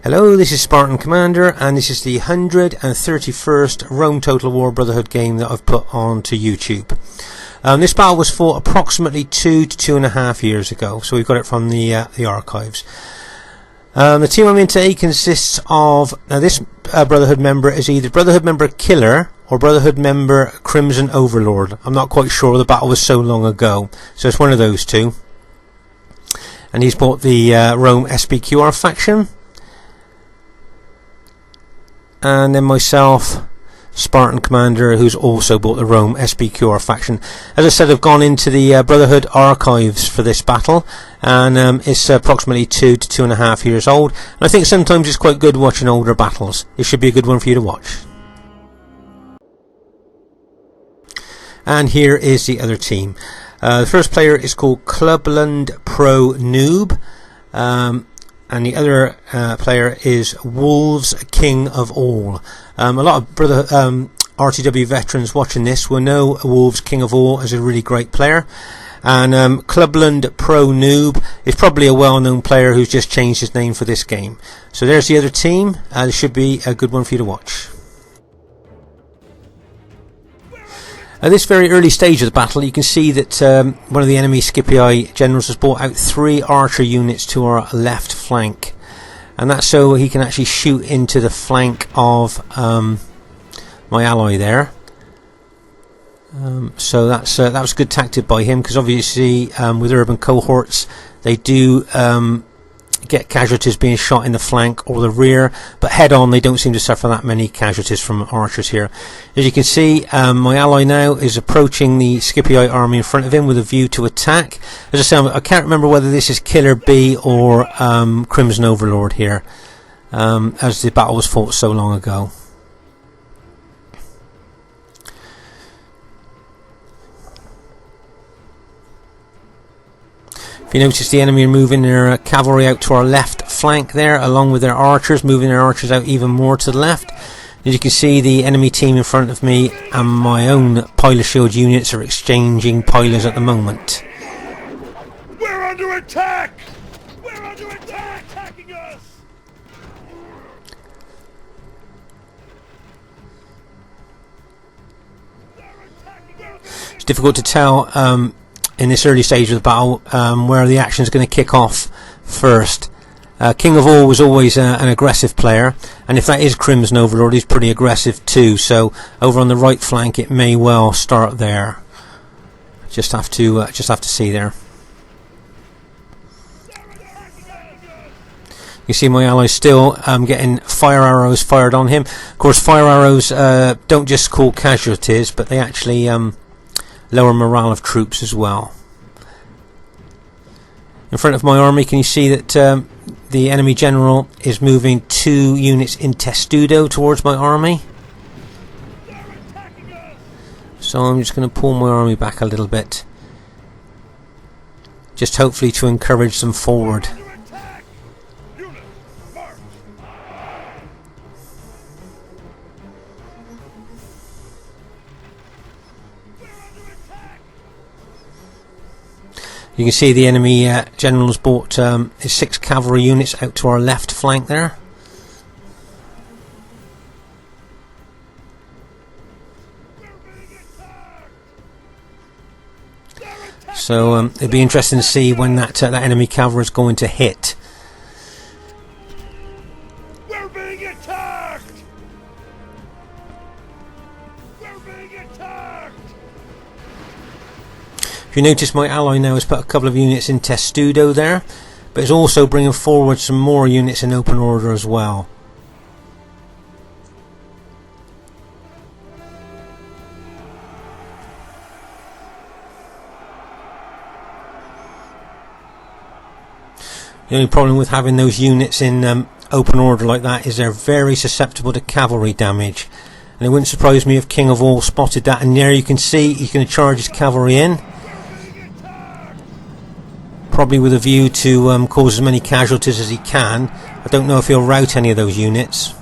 Hello, this is Spartan Commander, and this is the 131st Rome Total War Brotherhood game that I've put onto YouTube. This battle was fought approximately 2 to 2.5 years ago, so we've got it from the archives. The team I'm in today consists of, now this Brotherhood member is either Brotherhood member Killer or Brotherhood member Crimson Overlord. I'm not quite sure, the battle was so long ago, so it's one of those two. And he's bought the Rome SPQR faction. And then myself, Spartan Commander, who's also bought the Rome SPQR faction. As I said, I've gone into the Brotherhood archives for this battle, and it's approximately 2 to 2.5 years old. And I think sometimes it's quite good watching older battles. It should be a good one for you to watch. And here is the other team. The first player is called Clubland Pro Noob. And the other player is Wolves King of All. A lot of RTW veterans watching this will know Wolves King of All as a really great player. And Clubland Pro Noob is probably a well-known player who's just changed his name for this game. So there's the other team. It should be a good one for you to watch. At this very early stage of the battle, you can see that one of the enemy Scipii generals has brought out 3 archer units to our left flank, and that's so he can actually shoot into the flank of my ally there. So that was a good tactic by him, because obviously with urban cohorts they do get casualties being shot in the flank or the rear, but head on they don't seem to suffer that many casualties from archers here. As you can see, my ally now is approaching the Scipii army in front of him with a view to attack. As I say, I can't remember whether this is Killer B or Crimson Overlord here, as the battle was fought so long ago. If you notice, the enemy are moving their cavalry out to our left flank there, along with their archers, moving their archers out even more to the left. As you can see, the enemy team in front of me and my own pilot shield units are exchanging pilers at the moment. We're under attack! We're under attack! Attacking us! It's difficult to tell in this early stage of the battle where the action is going to kick off first. King of All was always an aggressive player, and if that is Crimson Overlord, he's pretty aggressive too, so over on the right flank it may well start there. Just have to see there. You see my ally still getting fire arrows fired on him. Of course, fire arrows don't just cause casualties, but they actually lower morale of troops as well. In front of my army, can you see that the enemy general is moving 2 units in testudo towards my army? So I'm just going to pull my army back a little bit, just hopefully to encourage them forward. You can see the enemy general has brought his 6 cavalry units out to our left flank there. So it'd be interesting to see when that enemy cavalry is going to hit. We're being attacked! We're being attacked! If you notice, my ally now has put a couple of units in testudo there, but is also bringing forward some more units in open order as well. The only problem with having those units in open order like that is they're very susceptible to cavalry damage, and it wouldn't surprise me if King of All spotted that, and there you can see he's going to charge his cavalry in, probably with a view to cause as many casualties as he can. I don't know if he'll rout any of those units.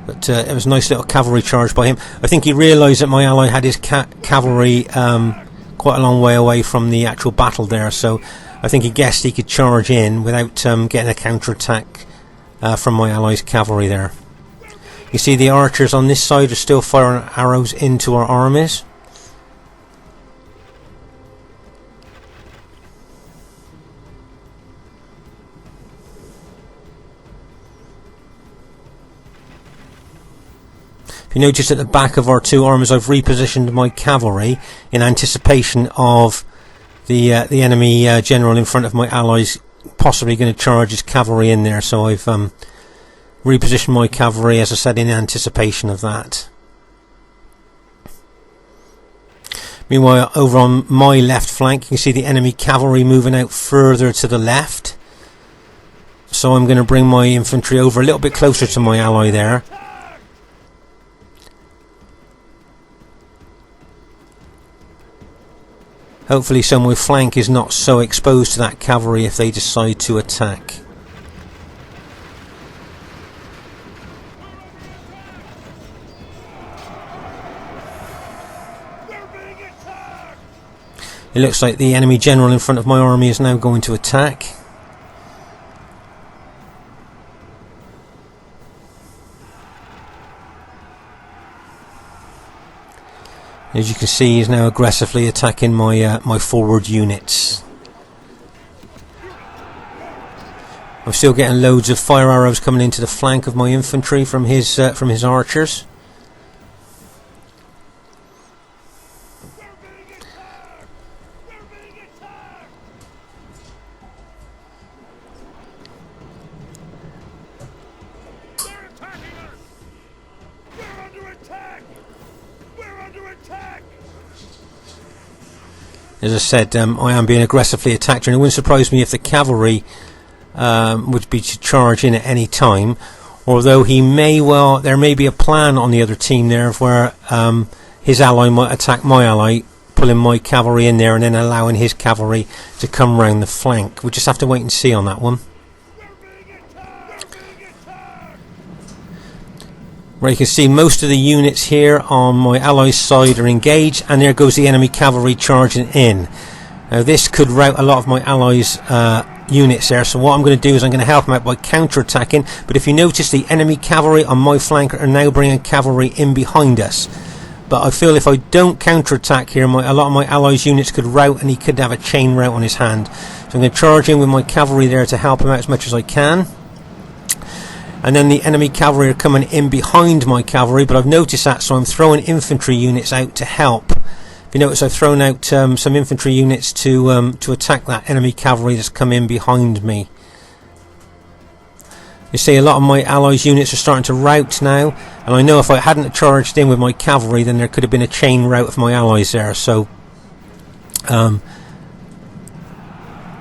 But it was a nice little cavalry charge by him. I think he realised that my ally had his cavalry quite a long way away from the actual battle there, so I think he guessed he could charge in without getting a counter-attack from my allies' cavalry there. You see the archers on this side are still firing arrows into our armies. If you notice at the back of our two armies, I've repositioned my cavalry in anticipation of the enemy general in front of my allies possibly going to charge his cavalry in there. So I've repositioned my cavalry, as I said, in anticipation of that. Meanwhile, over on my left flank, you can see the enemy cavalry moving out further to the left. So I'm going to bring my infantry over a little bit closer to my ally there. Hopefully so my flank is not so exposed to that cavalry if they decide to attack. It looks like the enemy general in front of my army is now going to attack. As you can see, he's now aggressively attacking my my forward units. I'm still getting loads of fire arrows coming into the flank of my infantry from his archers. As I said, I am being aggressively attacked, and it wouldn't surprise me if the cavalry would be to charge in at any time. Although there may be a plan on the other team there of where his ally might attack my ally, pulling my cavalry in there and then allowing his cavalry to come round the flank. We'll just have to wait and see on that one. Where you can see most of the units here on my allies' side are engaged, and there goes the enemy cavalry charging in. Now this could rout a lot of my allies' units there, so what I'm going to do is I'm going to help them out by counter-attacking. But if you notice, the enemy cavalry on my flank are now bringing cavalry in behind us. But I feel if I don't counter-attack here, a lot of my allies' units could rout, and he could have a chain rout on his hand. So I'm going to charge in with my cavalry there to help him out as much as I can. And then the enemy cavalry are coming in behind my cavalry, but I've noticed that, so I'm throwing infantry units out to help. If you notice, I've thrown out some infantry units to attack that enemy cavalry that's come in behind me. You see, a lot of my allies' units are starting to rout now, and I know if I hadn't charged in with my cavalry, then there could have been a chain rout of my allies there. So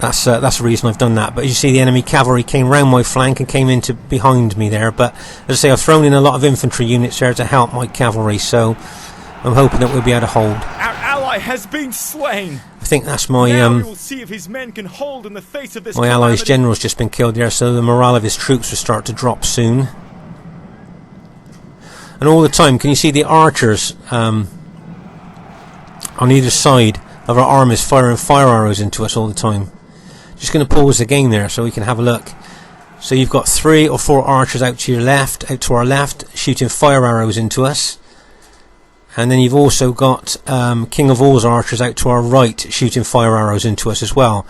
that's the reason I've done that. But as you see, the enemy cavalry came round my flank and came into behind me there. But as I say, I've thrown in a lot of infantry units there to help my cavalry, so I'm hoping that we'll be able to hold. Our ally has been slain. I think that's my we will see if his men can hold in the face of this my allies' general's just been killed there, so the morale of his troops will start to drop soon. And all the time, can you see the archers on either side of our armies firing fire arrows into us all the time? Just going to pause the game there so we can have a look. So you've got 3 or 4 archers out to our left, shooting fire arrows into us. And then you've also got King of All's archers out to our right, shooting fire arrows into us as well.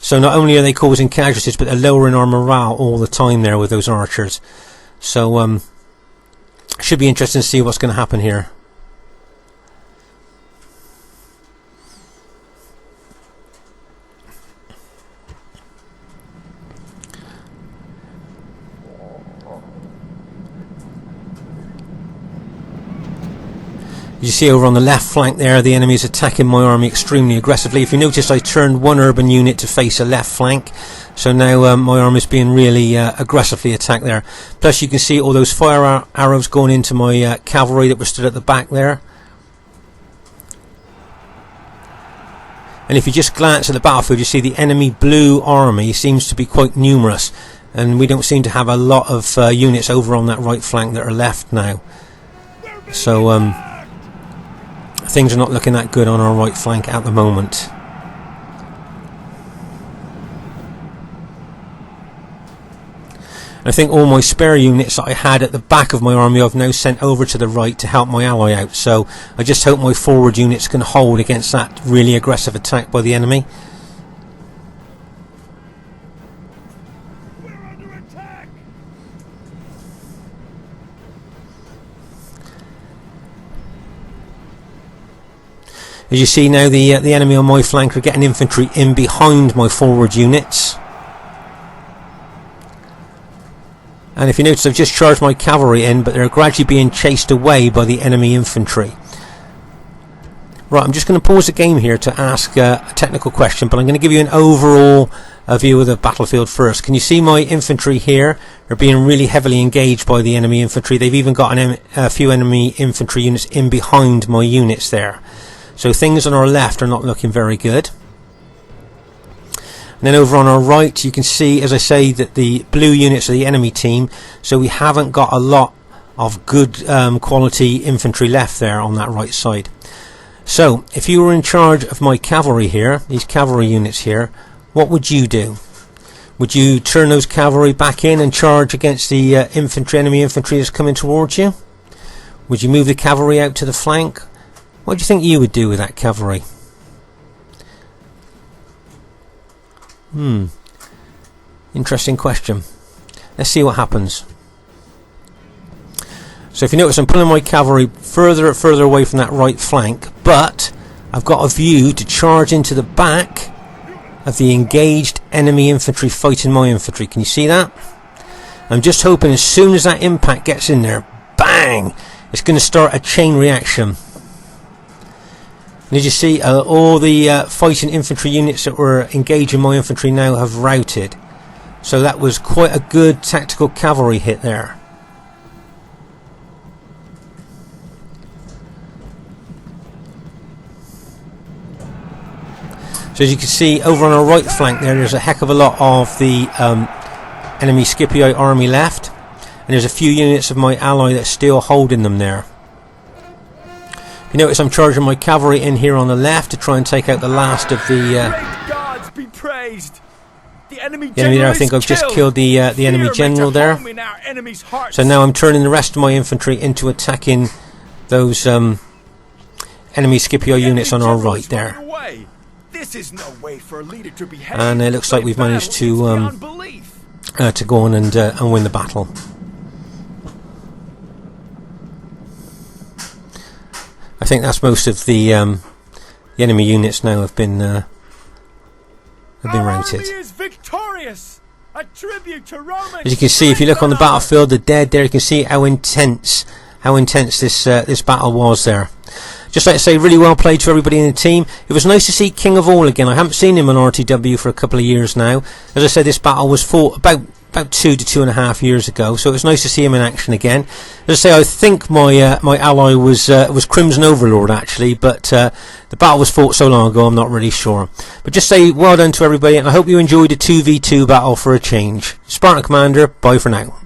So not only are they causing casualties, but they're lowering our morale all the time there with those archers. So should be interesting to see what's going to happen here. You see over on the left flank there, the enemy is attacking my army extremely aggressively. If you notice, I turned one urban unit to face a left flank, so now my army is being really aggressively attacked there. Plus you can see all those fire arrows going into my cavalry that were stood at the back there. And if you just glance at the battlefield, you see the enemy blue army seems to be quite numerous, and we don't seem to have a lot of units over on that right flank that are left now. So things are not looking that good on our right flank at the moment. I think all my spare units that I had at the back of my army I've now sent over to the right to help my ally out, so I just hope my forward units can hold against that really aggressive attack by the enemy. We're under attack! As you see now, the enemy on my flank are getting infantry in behind my forward units. And if you notice, I've just charged my cavalry in, but they're gradually being chased away by the enemy infantry. Right, I'm just going to pause the game here to ask a technical question, but I'm going to give you an overall view of the battlefield first. Can you see my infantry here? They're being really heavily engaged by the enemy infantry. They've even got a few enemy infantry units in behind my units there. So things on our left are not looking very good. And then over on our right you can see, as I say, that the blue units are the enemy team, so we haven't got a lot of good quality infantry left there on that right side. So if you were in charge of my cavalry here, these cavalry units here, what would you do? Would you turn those cavalry back in and charge against the enemy infantry that's coming towards you? Would you move the cavalry out to the flank? What do you think you would do with that cavalry? Interesting question. Let's see what happens. So if you notice, I'm pulling my cavalry further away from that right flank, but I've got a view to charge into the back of the engaged enemy infantry fighting my infantry. Can you see that? I'm just hoping as soon as that impact gets in there, bang, it's going to start a chain reaction. And as you see, all the fighting infantry units that were engaging my infantry now have routed. So that was quite a good tactical cavalry hit there. So as you can see, over on our right flank there's a heck of a lot of the enemy Scipio army left. And there's a few units of my ally that's still holding them there. You notice I'm charging my cavalry in here on the left to try and take out the last of the Great gods be praised. The enemy there. I think I've just killed the enemy general there. So now I'm turning the rest of my infantry into attacking those enemy Scipio units on our right there. This is no way for a leader to behave. And it looks like we've managed to go on and win the battle. I think that's most of the enemy units now have been routed. As you can see, if you look on the battlefield, the dead there, you can see how intense this battle was there. Just like to say, really well played to everybody in the team. It was nice to see King of All again. I haven't seen him on RTW for a couple of years now. As I said, this battle was fought about 2 to 2.5 years ago, so it was nice to see him in action again. As I say, I think my ally was Crimson Overlord actually, but the battle was fought so long ago I'm not really sure. But just say well done to everybody, and I hope you enjoyed the 2v2 battle for a change. Spartan Commander, bye for now.